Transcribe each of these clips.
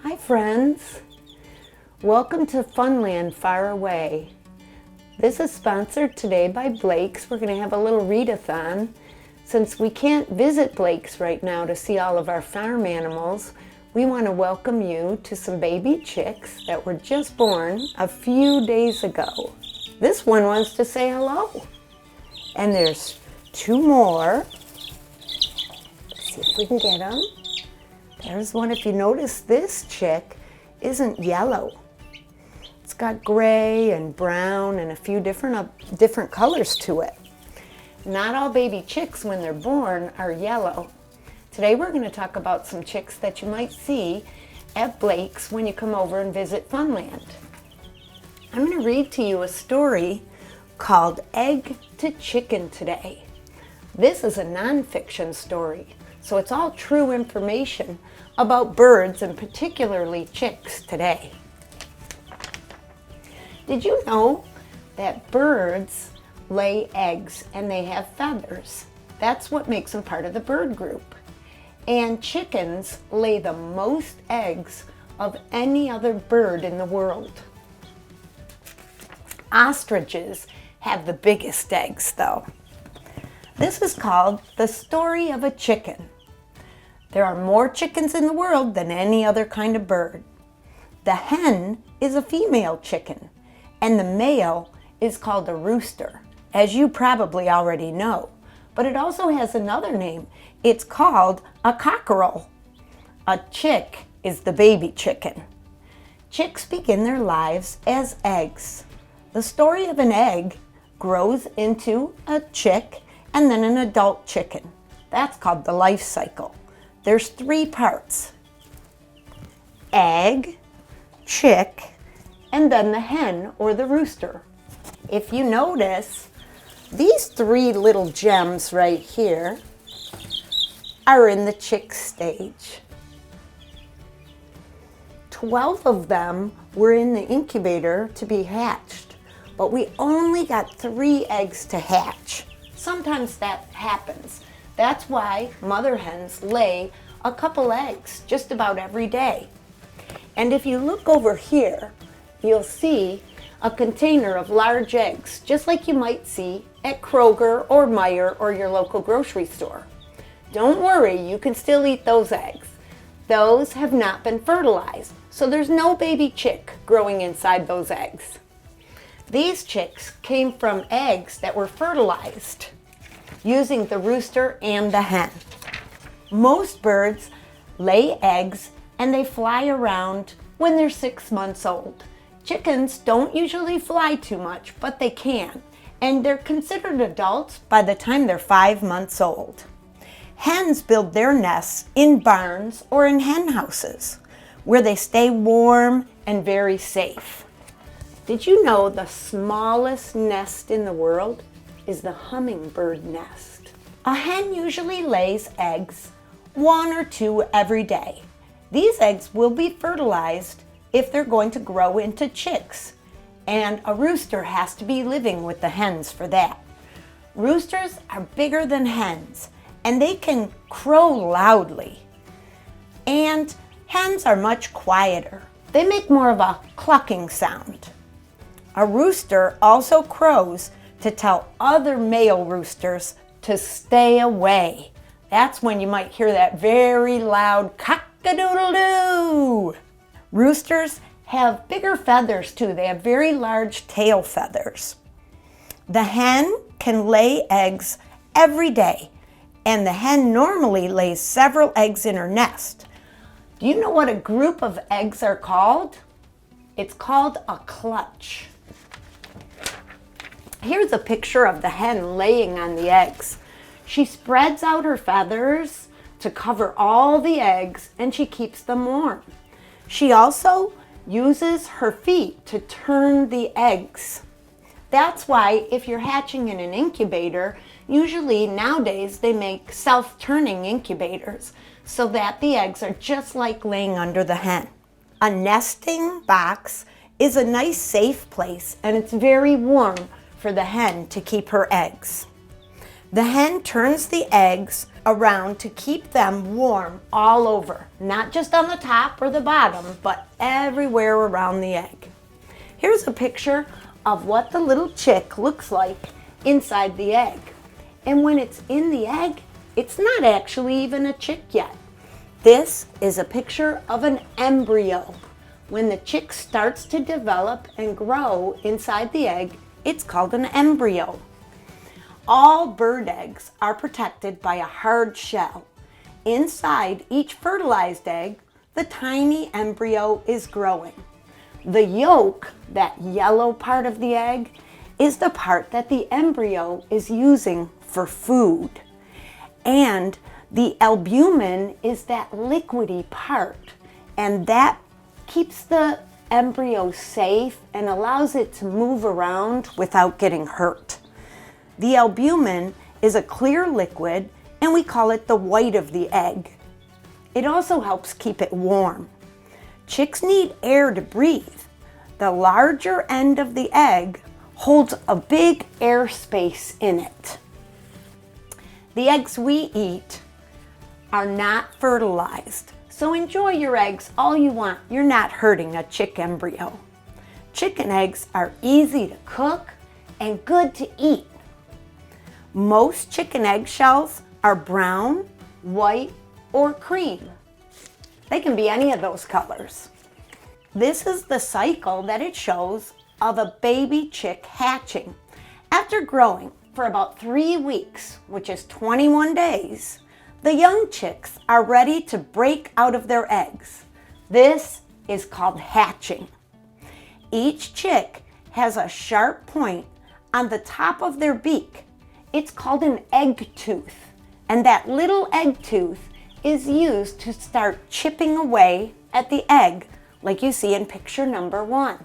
Hi friends, welcome to Funland Far Away. This is sponsored today by Blake's. We're going to have a little readathon. Since we can't visit Blake's right now to see all of our farm animals, we want to welcome you to some baby chicks that were just born a few days ago. This one wants to say hello. And there's two more. Let's see if we can get them. There's one. If you notice, this chick isn't yellow. It's got gray and brown and a few different colors to it. Not all baby chicks when they're born are yellow. Today we're going to talk about some chicks that you might see at Blake's when you come over and visit Funland. I'm going to read to you a story called Egg to Chicken today. This is a nonfiction story, so it's all true information about birds and particularly chicks today. Did you know that birds lay eggs and they have feathers? That's what makes them part of the bird group. And chickens lay the most eggs of any other bird in the world. Ostriches have the biggest eggs though. This is called The Story of a Chicken. There are more chickens in the world than any other kind of bird. The hen is a female chicken, and the male is called a rooster, as you probably already know. But it also has another name. It's called a cockerel. A chick is the baby chicken. Chicks begin their lives as eggs. The story of an egg grows into a chick and then an adult chicken. That's called the life cycle. There's 3 parts: egg, chick, and then the hen or the rooster. If you notice, these 3 little gems right here are in the chick stage. 12 of them were in the incubator to be hatched, but we only got 3 eggs to hatch. Sometimes that happens. That's why mother hens lay a couple eggs just about every day. And if you look over here, you'll see a container of large eggs, just like you might see at Kroger or Meijer or your local grocery store. Don't worry, you can still eat those eggs. Those have not been fertilized, so there's no baby chick growing inside those eggs. These chicks came from eggs that were fertilized using the rooster and the hen. Most birds lay eggs and they fly around when they're 6 months old. Chickens don't usually fly too much, but they can, and they're considered adults by the time they're 5 months old. Hens build their nests in barns or in hen houses, where they stay warm and very safe. Did you know the smallest nest in the world is the hummingbird nest? A hen usually lays eggs, 1 or 2 every day. These eggs will be fertilized if they're going to grow into chicks, and a rooster has to be living with the hens for that. Roosters are bigger than hens, and they can crow loudly. And hens are much quieter. They make more of a clucking sound. A rooster also crows to tell other male roosters to stay away. That's when you might hear that very loud cock-a-doodle-doo. Roosters have bigger feathers too. They have very large tail feathers. The hen can lay eggs every day, and the hen normally lays several eggs in her nest. Do you know what a group of eggs are called? It's called a clutch. Here's a picture of the hen laying on the eggs. She spreads out her feathers to cover all the eggs, and she keeps them warm. She also uses her feet to turn the eggs. That's why if you're hatching in an incubator, usually nowadays they make self-turning incubators so that the eggs are just like laying under the hen. A nesting box is a nice safe place, and it's very warm for the hen to keep her eggs. The hen turns the eggs around to keep them warm all over, not just on the top or the bottom, but everywhere around the egg. Here's a picture of what the little chick looks like inside the egg. And when it's in the egg, it's not actually even a chick yet. This is a picture of an embryo. When the chick starts to develop and grow inside the egg, it's called an embryo. All bird eggs are protected by a hard shell. Inside each fertilized egg, the tiny embryo is growing. The yolk, that yellow part of the egg, is the part that the embryo is using for food. And the albumin is that liquidy part, and that keeps the embryo safe and allows it to move around without getting hurt. The albumin is a clear liquid, and we call it the white of the egg. It also helps keep it warm. Chicks need air to breathe. The larger end of the egg holds a big air space in it. The eggs we eat are not fertilized, so enjoy your eggs all you want. You're not hurting a chick embryo. Chicken eggs are easy to cook and good to eat. Most chicken egg shells are brown, white, or cream. They can be any of those colors. This is the cycle that it shows of a baby chick hatching. After growing for about 3 weeks, which is 21 days, the young chicks are ready to break out of their eggs. This is called hatching. Each chick has a sharp point on the top of their beak. It's called an egg tooth, and that little egg tooth is used to start chipping away at the egg, like you see in picture number 1.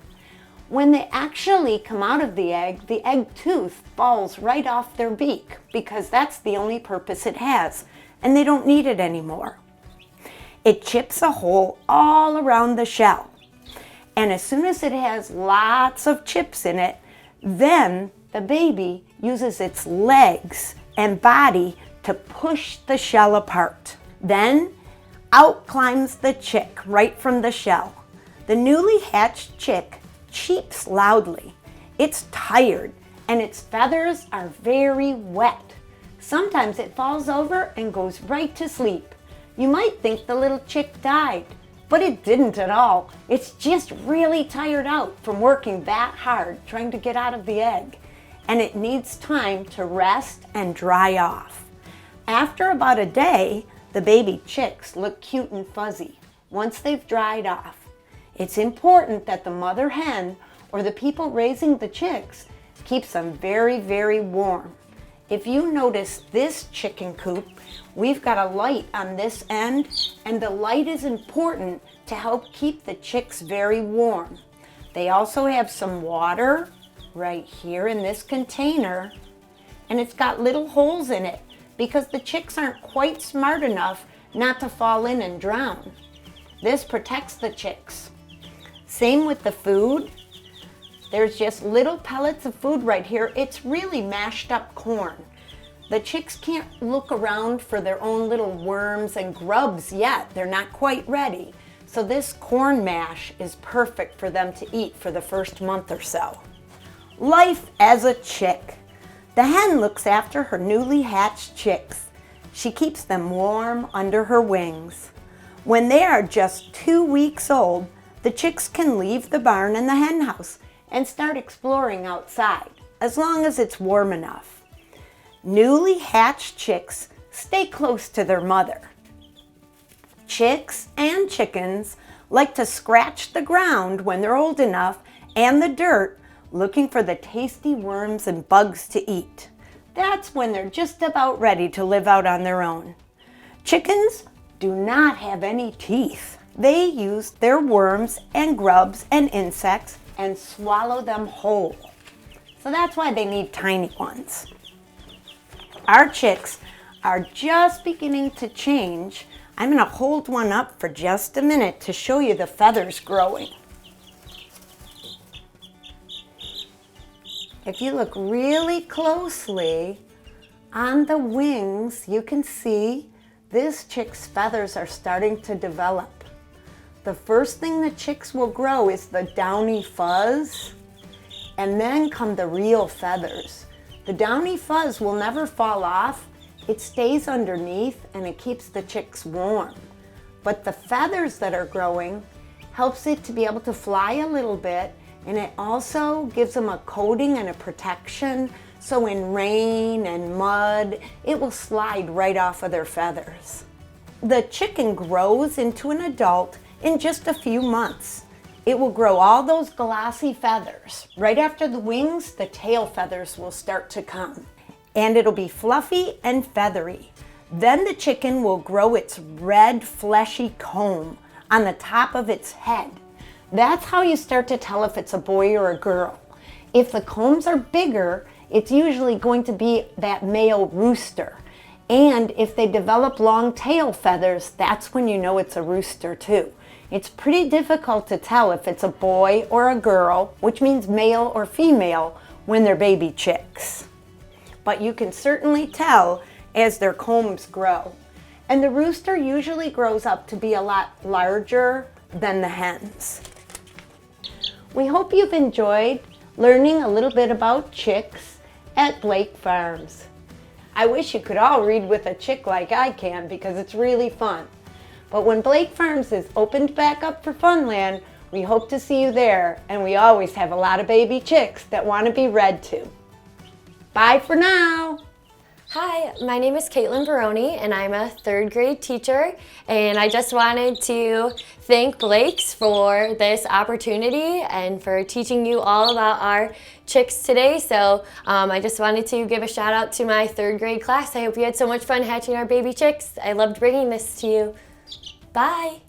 When they actually come out of the egg tooth falls right off their beak because that's the only purpose it has, and they don't need it anymore. It chips a hole all around the shell, and as soon as it has lots of chips in it, then the baby uses its legs and body to push the shell apart. Then out climbs the chick right from the shell. The newly hatched chick cheeps loudly. It's tired and its feathers are very wet. Sometimes it falls over and goes right to sleep. You might think the little chick died, but it didn't at all. It's just really tired out from working that hard trying to get out of the egg, and it needs time to rest and dry off. After about a day, the baby chicks look cute and fuzzy once they've dried off. It's important that the mother hen or the people raising the chicks keeps them very, very warm. If you notice this chicken coop, we've got a light on this end, and the light is important to help keep the chicks very warm. They also have some water right here in this container, and it's got little holes in it because the chicks aren't quite smart enough not to fall in and drown. This protects the chicks. Same with the food. There's just little pellets of food right here. It's really mashed up corn. The chicks can't look around for their own little worms and grubs yet. They're not quite ready. So this corn mash is perfect for them to eat for the first month or so. Life as a chick. The hen looks after her newly hatched chicks. She keeps them warm under her wings. When they are just 2 weeks old, the chicks can leave the barn and the hen house and start exploring outside, as long as it's warm enough. Newly hatched chicks stay close to their mother. Chicks and chickens like to scratch the ground when they're old enough and the dirt, looking for the tasty worms and bugs to eat. That's when they're just about ready to live out on their own. Chickens do not have any teeth. They use their worms and grubs and insects and swallow them whole. So that's why they need tiny ones. Our chicks are just beginning to change. I'm going to hold one up for just a minute to show you the feathers growing. If you look really closely On the wings, you can see this chick's feathers are starting to develop. The first thing the chicks will grow is the downy fuzz, and then come the real feathers. The downy fuzz will never fall off. It stays underneath and it keeps the chicks warm. But the feathers that are growing helps it to be able to fly a little bit, and it also gives them a coating and a protection, so in rain and mud, it will slide right off of their feathers. The chicken grows into an adult in just a few months. It will grow all those glossy feathers. Right after the wings, the tail feathers will start to come, and it'll be fluffy and feathery. Then the chicken will grow its red, fleshy comb on the top of its head. That's how you start to tell if it's a boy or a girl. If the combs are bigger, it's usually going to be that male rooster. And if they develop long tail feathers, that's when you know it's a rooster too. It's pretty difficult to tell if it's a boy or a girl, which means male or female, when they're baby chicks. But you can certainly tell as their combs grow. And the rooster usually grows up to be a lot larger than the hens. We hope you've enjoyed learning a little bit about chicks at Blake Farms. I wish you could all read with a chick like I can, because it's really fun. But when Blake Farms is opened back up for Funland, we hope to see you there, and we always have a lot of baby chicks that want to be read to. Bye for now. Hi, my name is Caitlin Baroni, and I'm a third grade teacher, and I just wanted to thank Blake's for this opportunity and for teaching you all about our chicks today. So I just wanted to give a shout out to my third grade class. I hope you had so much fun hatching our baby chicks. I loved bringing this to you. Bye.